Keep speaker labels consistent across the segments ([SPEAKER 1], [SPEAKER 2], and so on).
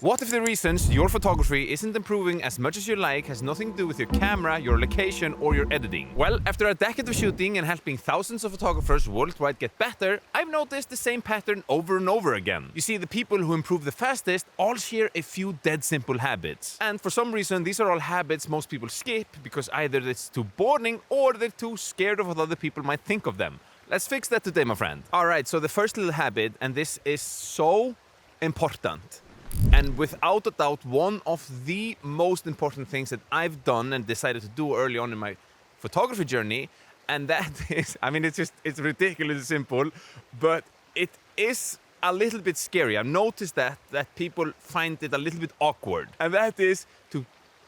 [SPEAKER 1] What if the reasons your photography isn't improving as much as you like has nothing to do with your camera, your location, or your editing? Well, after a decade of shooting and helping thousands of photographers worldwide get better, I've noticed the same pattern over and over again. You see, the people who improve the fastest all share a few dead simple habits. And for some reason, these are all habits most people skip because either it's too boring or they're too scared of what other people might think of them. Let's fix that today, my friend. Alright, so the first little habit, and this is so important, and without a doubt one of the most important things that I've done and decided to do early on in my photography journey, and that is, I mean, it's ridiculously simple, but it is a little bit scary. I've noticed that people find it a little bit awkward, and that is to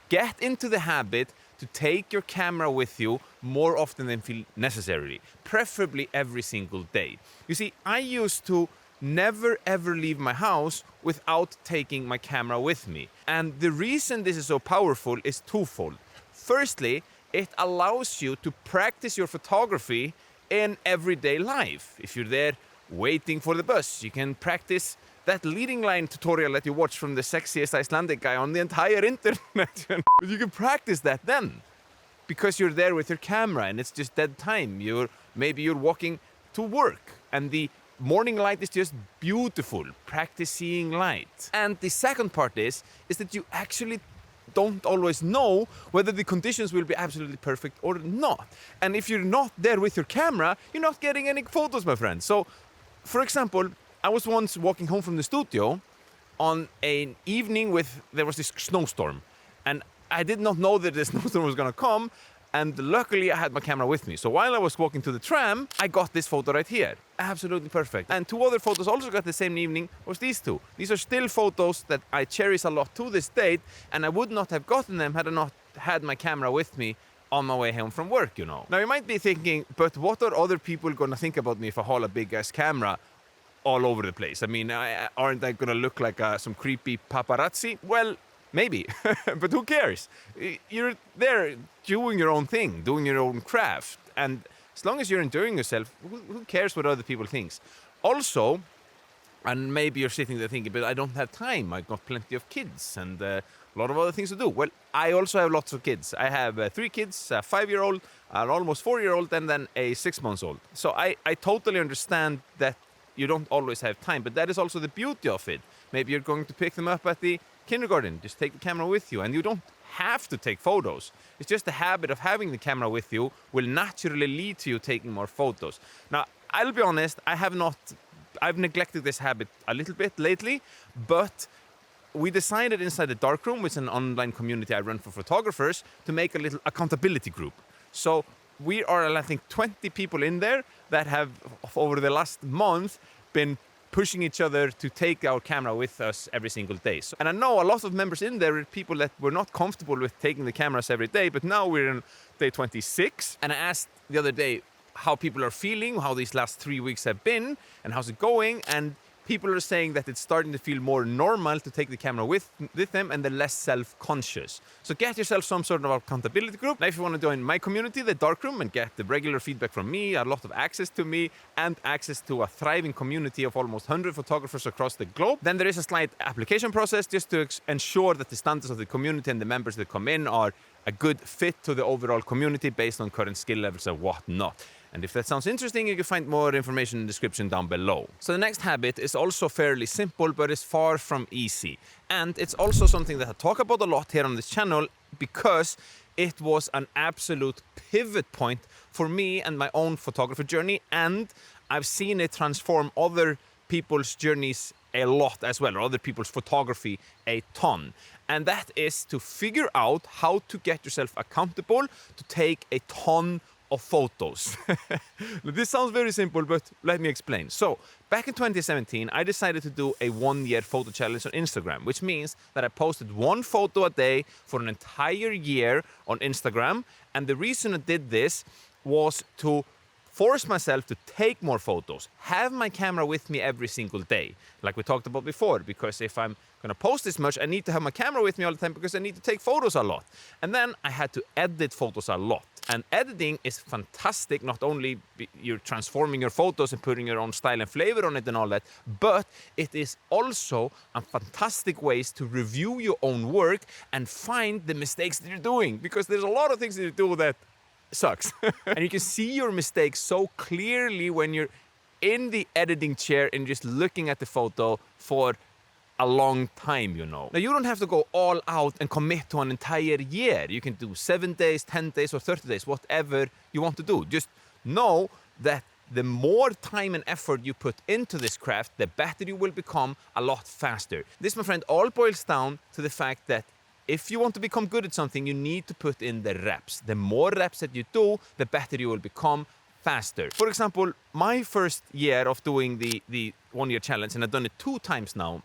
[SPEAKER 1] get into the habit to take your camera with you more often than feel necessary, preferably every single day. You see, I used to never ever leave my house without taking my camera with me. And the reason this is so powerful is twofold. Firstly, it allows you to practice your photography in everyday life. If you're there waiting for the bus, you can practice that leading line tutorial that you watch from the sexiest Icelandic guy on the entire internet. You can practice that then, because you're there with your camera and it's just dead time. Maybe you're walking to work and the morning light is just beautiful. Practice seeing light. And the second part is that you actually don't always know whether the conditions will be absolutely perfect or not. And if you're not there with your camera, you're not getting any photos, my friend. So, for example, I was once walking home from the studio on an evening there was this snowstorm. And I did not know that the snowstorm was gonna come. And luckily I had my camera with me. So while I was walking to the tram, I got this photo right here. Absolutely perfect. And two other photos also got the same evening was these two. These are still photos that I cherish a lot to this date, and I would not have gotten them had I not had my camera with me on my way home from work, you know. Now you might be thinking, but what are other people gonna think about me if I haul a big ass camera all over the place? I mean, aren't I gonna look like some creepy paparazzi? Well, maybe, but who cares? You're there doing your own thing, doing your own craft, and as long as you're enjoying yourself, who cares what other people think? Also, and maybe you're sitting there thinking, but I don't have time, I've got plenty of kids and a lot of other things to do. Well, I also have lots of kids. I have 3 kids, a 5-year-old, an almost 4-year-old, and then a 6-month-old. So I totally understand that you don't always have time, but that is also the beauty of it. Maybe you're going to pick them up at the kindergarten, just take the camera with you, and you don't have to take photos. It's just the habit of having the camera with you will naturally lead to you taking more photos. Now, I'll be honest, I've neglected this habit a little bit lately, but we decided inside the Darkroom, which is an online community I run for photographers, to make a little accountability group. So we are, I think, 20 people in there that have, over the last month, been pushing each other to take our camera with us every single day. And I know a lot of members in there are people that were not comfortable with taking the cameras every day, but now we're in day 26. And I asked the other day how people are feeling, how these last 3 weeks have been, and how's it going. And people are saying that it's starting to feel more normal to take the camera with them, and they're less self-conscious. So get yourself some sort of accountability group. Now, if you want to join my community, the Darkroom, and get the regular feedback from me, a lot of access to me, and access to a thriving community of almost 100 photographers across the globe, then there is a slight application process just to ensure that the standards of the community and the members that come in are a good fit to the overall community based on current skill levels and whatnot. And if that sounds interesting, you can find more information in the description down below. So the next habit is also fairly simple, but it's far from easy. And it's also something that I talk about a lot here on this channel because it was an absolute pivot point for me and my own photography journey. And I've seen it transform other people's journeys a lot as well, or other people's photography a ton. And that is to figure out how to get yourself accountable to take a ton of photos. This sounds very simple, but let me explain. So, back in 2017, I decided to do a 1-year photo challenge on Instagram, which means that I posted 1 photo a day for an entire year on Instagram. And the reason I did this was to force myself to take more photos, have my camera with me every single day, like we talked about before, because if I'm going to post this much, I need to have my camera with me all the time because I need to take photos a lot. And then I had to edit photos a lot. And editing is fantastic. Not only you're transforming your photos and putting your own style and flavor on it and all that, but it is also a fantastic ways to review your own work and find the mistakes that you're doing, because there's a lot of things that you do that sucks. And you can see your mistakes so clearly when you're in the editing chair and just looking at the photo for a long time, you know. Now, you don't have to go all out and commit to an entire year. You can do 7 days, 10 days, or 30 days, whatever you want to do. Just know that the more time and effort you put into this craft, the better you will become a lot faster. This, my friend, all boils down to the fact that if you want to become good at something, you need to put in the reps. The more reps that you do, the better you will become faster. For example, my first year of doing the 1 year challenge, and I've done it 2 times now,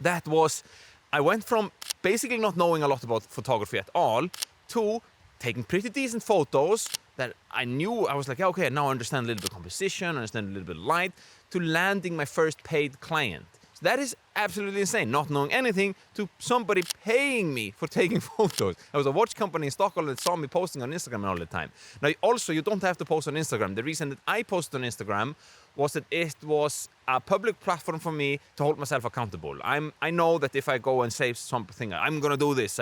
[SPEAKER 1] that was, I went from basically not knowing a lot about photography at all to taking pretty decent photos that I knew. I was like, okay, now I understand a little bit of composition, understand a little bit of light, to landing my first paid client. So that is absolutely insane, not knowing anything to somebody paying me for taking photos. There was a watch company in Stockholm that saw me posting on Instagram all the time. Now, also, you don't have to post on Instagram. The reason that I posted on Instagram was that it was a public platform for me to hold myself accountable. I know that if I go and say something, I'm gonna do this.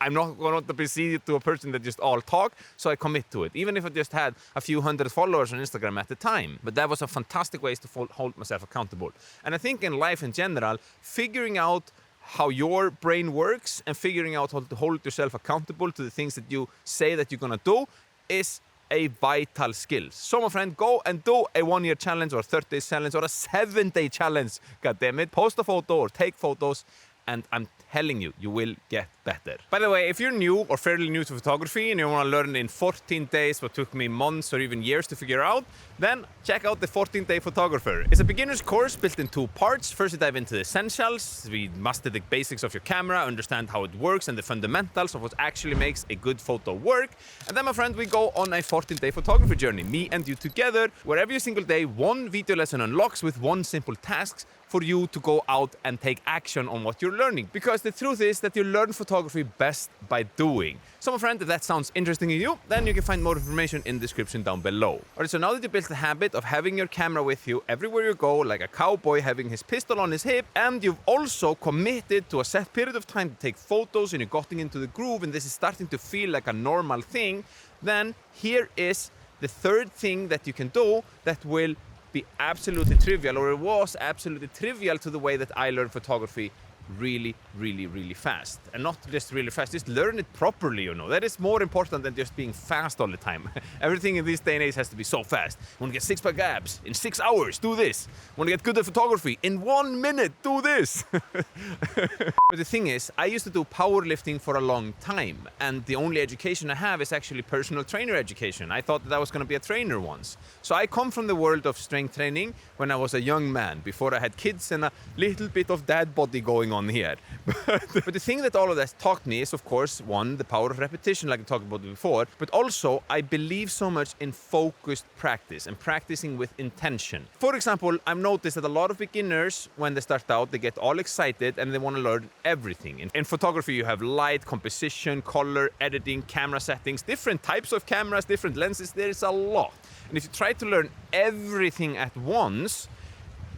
[SPEAKER 1] I'm not going to be seen to a person that just all talk, so I commit to it, even if I just had a few hundred followers on Instagram at the time. But that was a fantastic way to hold myself accountable. And I think in life in general, figuring out how your brain works and figuring out how to hold yourself accountable to the things that you say that you're going to do is a vital skill. So, my friend, go and do a 1 year challenge or a 30 day challenge or a 7-day challenge. God damn it. Post a photo or take photos, and I'm telling you, you will get better. By the way, if you're new or fairly new to photography and you want to learn in 14 days what took me months or even years to figure out, then check out the 14-Day Photographer. It's a beginner's course built in 2 parts. First, you dive into the essentials. We master the basics of your camera, understand how it works and the fundamentals of what actually makes a good photo work. And then, my friend, we go on a 14-day photography journey, me and you together, where every single day, 1 video lesson unlocks with 1 simple task for you to go out and take action on what you're learning. Because the truth is that you learn photography best by doing. So, my friend, if that sounds interesting to you, then you can find more information in the description down below. Alright, so now that you built the habit of having your camera with you everywhere you go, like a cowboy having his pistol on his hip, and you've also committed to a set period of time to take photos and you're getting into the groove and this is starting to feel like a normal thing, then here is the 3rd thing that you can do that will be absolutely trivial, or it was absolutely trivial to the way that I learned photography really, really, really fast. And not just really fast, just learn it properly, you know. That is more important than just being fast all the time. Everything in this day and age has to be so fast. Want to get 6-pack abs in 6 hours, do this. Want to get good at photography in 1 minute, do this. But the thing is, I used to do powerlifting for a long time, and the only education I have is actually personal trainer education. I thought that I was going to be a trainer once. So I come from the world of strength training when I was a young man, before I had kids and a little bit of dad body going on here. But the thing that all of that taught me is, of course, 1, the power of repetition, like I talked about before, but also I believe so much in focused practice and practicing with intention. For example, I've noticed that a lot of beginners, when they start out, they get all excited and they want to learn everything. In photography, you have light, composition, color, editing, camera settings, different types of cameras, different lenses. There's a lot. And if you try to learn everything at once,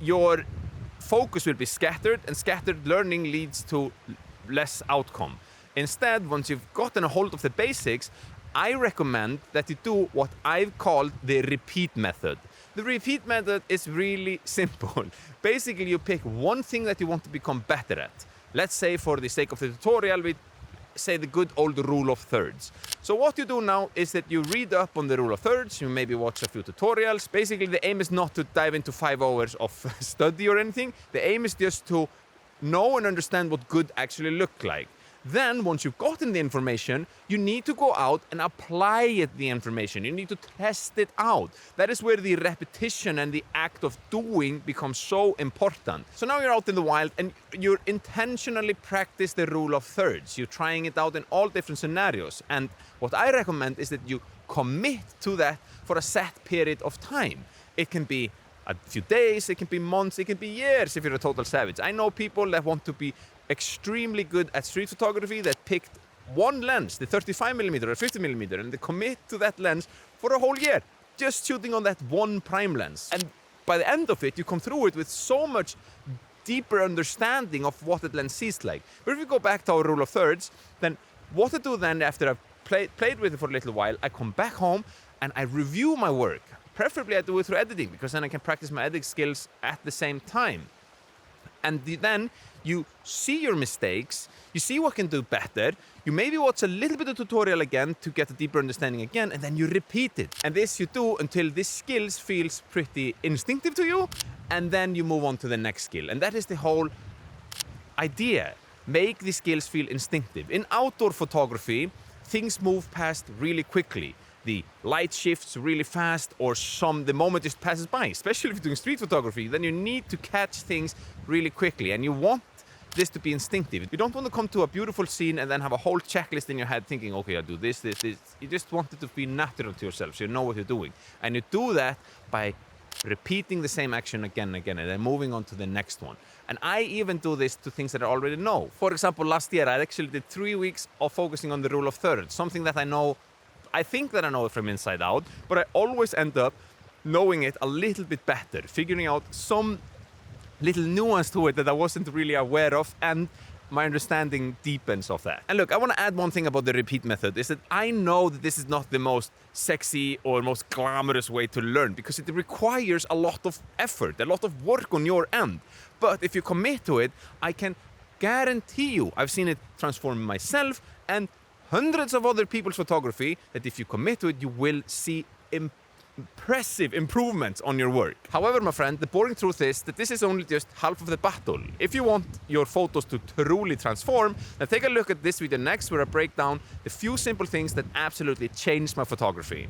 [SPEAKER 1] your focus will be scattered, and scattered learning leads to less outcome. Instead, once you've gotten a hold of the basics, I recommend that you do what I've called the repeat method. The repeat method is really simple. Basically, you pick one thing that you want to become better at. Let's say, for the sake of the tutorial, we say the good old rule of thirds. So what you do now is that you read up on the rule of thirds, you maybe watch a few tutorials. Basically, the aim is not to dive into 5 hours of study or anything. The aim is just to know and understand what good actually look like. Then, once you've gotten the information, you need to go out and apply the information. You need to test it out. That is where the repetition and the act of doing becomes so important. So now you're out in the wild and you intentionally practice the rule of thirds. You're trying it out in all different scenarios. And what I recommend is that you commit to that for a set period of time. It can be a few days, it can be months, it can be years if you're a total savage. I know people that want to be extremely good at street photography that picked one lens, the 35mm or 50mm, and they commit to that lens for a whole year, just shooting on that one prime lens. And by the end of it, you come through it with so much deeper understanding of what that lens sees like. But if we go back to our rule of thirds, then what I do then after I've played with it for a little while, I come back home and I review my work. Preferably I do it through editing, because then I can practice my editing skills at the same time. And then you see your mistakes, you see what can do better, you maybe watch a little bit of tutorial again to get a deeper understanding again, and then you repeat it. And this you do until this skills feels pretty instinctive to you, and then you move on to the next skill. And that is the whole idea. Make the skills feel instinctive. In outdoor photography, things move past really quickly. The light shifts really fast, or the moment just passes by. Especially if you're doing street photography, then you need to catch things really quickly, and you want this to be instinctive. You don't want to come to a beautiful scene and then have a whole checklist in your head thinking, okay, I'll do this. You just want it to be natural to yourself, so you know what you're doing. And you do that by repeating the same action again and again, and then moving on to the next one. And I even do this to things that I already know. For example, last year I actually did 3 weeks of focusing on the rule of thirds, something that I think that I know it from inside out, but I always end up knowing it a little bit better, figuring out some little nuance to it that I wasn't really aware of, and my understanding deepens of that. And look, I want to add one thing about the repeat method, is that I know that this is not the most sexy or most glamorous way to learn, because it requires a lot of effort, a lot of work on your end. But if you commit to it, I can guarantee you, I've seen it transform myself and hundreds of other people's photography, that if you commit to it, you will see impressive improvements on your work. However, my friend, the boring truth is that this is only just half of the battle. If you want your photos to truly transform, then take a look at this video next, where I break down the few simple things that absolutely changed my photography.